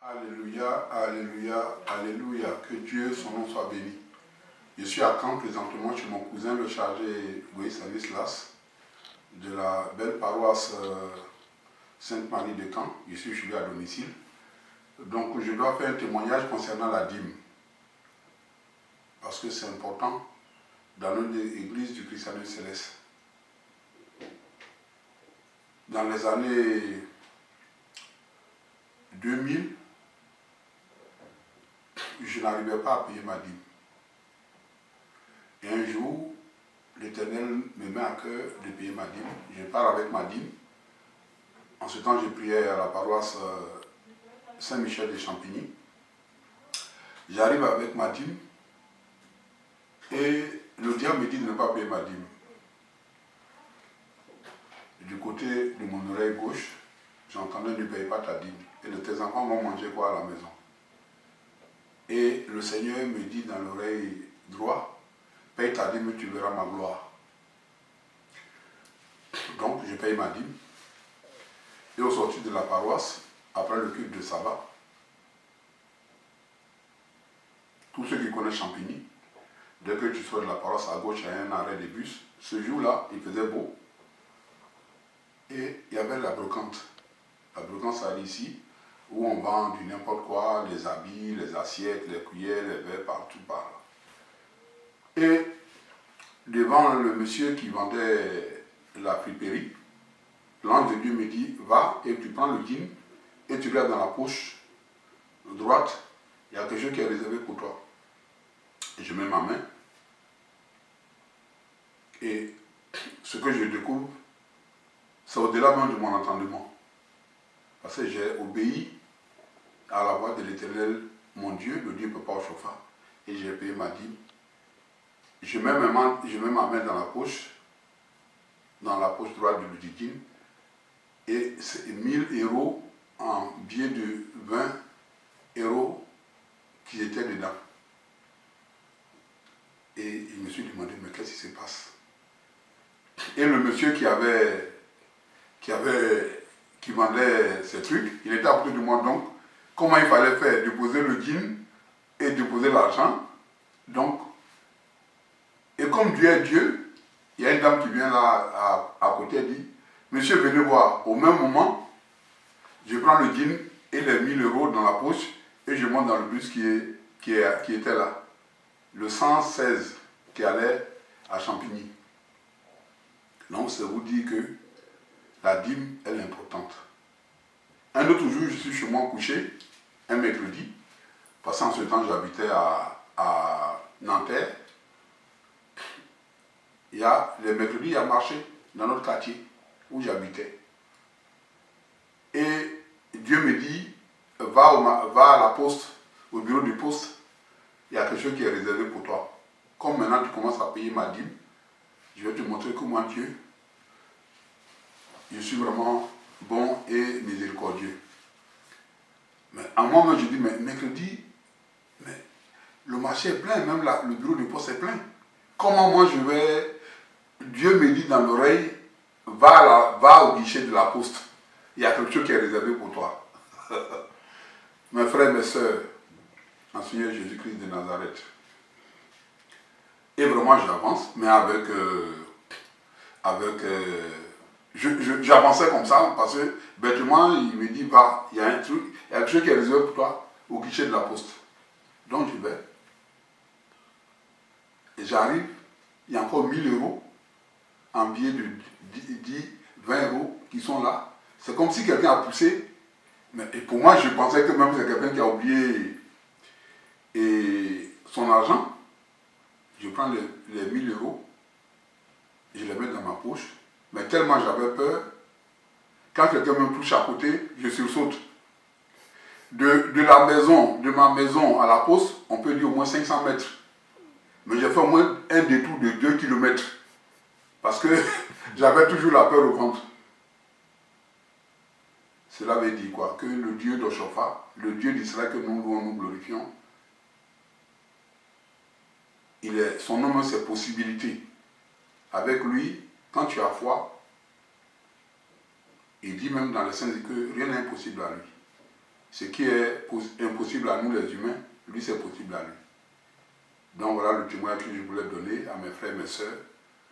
Alléluia, alléluia, alléluia. Que Dieu, son nom soit béni. Je suis à Caen présentement chez mon cousin, le chargé Louis Savislas, de la belle paroisse Sainte-Marie de Caen. Je suis chez lui à domicile. Donc je dois faire un témoignage concernant la dîme. Parce que c'est important dans l'une des églises du christianisme céleste. Dans les années 2000, je n'arrivais pas à payer ma dîme. Et un jour, l'Éternel me met à cœur de payer ma dîme. Je pars avec ma dîme. En ce temps, je priais à la paroisse Saint-Michel de Champigny. J'arrive avec ma dîme et le diable me dit de ne pas payer ma dîme. Du côté de mon oreille gauche, j'entendais ne paye pas ta dîme. Et tes enfants vont manger quoi à la maison? Et le Seigneur me dit dans l'oreille droite, paye ta dîme, tu verras ma gloire. Donc je paye ma dîme. Et au sortir de la paroisse, après le culte de sabbat, tous ceux qui connaissent Champigny, dès que tu sors de la paroisse, à gauche, il y a un arrêt de bus. Ce jour-là, il faisait beau. Et il y avait la brocante. La brocante, ça allait ici, où on vend du n'importe quoi, les habits, les assiettes, les cuillères, les verres, partout par là. Et devant le monsieur qui vendait la friperie, l'ange de Dieu me dit, va et tu prends le jean et tu regardes dans la poche droite, il y a quelque chose qui est réservé pour toi. Et je mets ma main. Et ce que je découvre, c'est au-delà même de mon entendement. Parce que j'ai obéi à la voix de l'Éternel, mon Dieu, le Dieu Papa au chauffard. Et j'ai payé ma dîme. Je mets ma main dans la poche droite du jean. Et c'est 1000 euros en billets de 20 euros qui étaient dedans. Et je me suis demandé, mais qu'est-ce qui se passe? Et le monsieur qui vendait ces trucs, il était à côté de moi, donc comment il fallait faire? Déposer le jean et déposer l'argent. Donc, et comme Dieu est Dieu, il y a une dame qui vient là à côté et dit, monsieur, venez voir. Au même moment, je prends le jean et les 1000 euros dans la poche et je monte dans le bus qui était là. Le 116 qui allait à Champigny. Donc, c'est vous dire que la dîme, elle est importante. Un autre jour, je suis chez moi couché, un mercredi, parce qu'en ce temps, j'habitais à Nanterre. Les mercredis, il y a marché dans notre quartier où j'habitais. Et Dieu me dit, va à la poste, au bureau du poste, il y a quelque chose qui est réservé pour toi. Comme maintenant tu commences à payer ma dîme, je vais te montrer que moi, Dieu, je suis vraiment bon et miséricordieux. Mais à moi, je dis, mais mercredi, mais le marché est plein, même le bureau du poste est plein. Comment moi je vais... Dieu me dit dans l'oreille, va au guichet de la poste. Il y a quelque chose qui est réservé pour toi. Mes frères, mes soeurs, en Seigneur Jésus-Christ de Nazareth. Et vraiment j'avance, mais j'avançais comme ça, parce que bêtement, il me dit, va, il y a un truc, il y a quelque chose qui est réservé pour toi au guichet de la poste. Donc je vais. Et j'arrive, il y a encore 1000 euros en billets de 10, 20 euros qui sont là. C'est comme si quelqu'un a poussé. Et pour moi, je pensais que même c'est quelqu'un qui a oublié son argent. Je prends les 1000 euros, je les mets dans ma poche. Mais tellement j'avais peur, quand quelqu'un me touche à côté, je sursaute. De ma maison à la poste, on peut dire au moins 500 mètres. Mais j'ai fait au moins un détour de 2 km. Parce que j'avais toujours la peur au ventre. Cela veut dire quoi? Que le Dieu d'Oshopha, le Dieu d'Israël que nous louons, nous glorifions, son nom, c'est possibilité. Avec lui, quand tu as foi, il dit même dans les Saints que rien n'est impossible à lui. Ce qui est impossible à nous les humains, lui c'est possible à lui. Donc voilà le témoignage que je voulais donner à mes frères et mes sœurs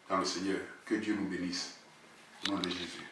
dans le Seigneur. Que Dieu nous bénisse. Au nom de Jésus.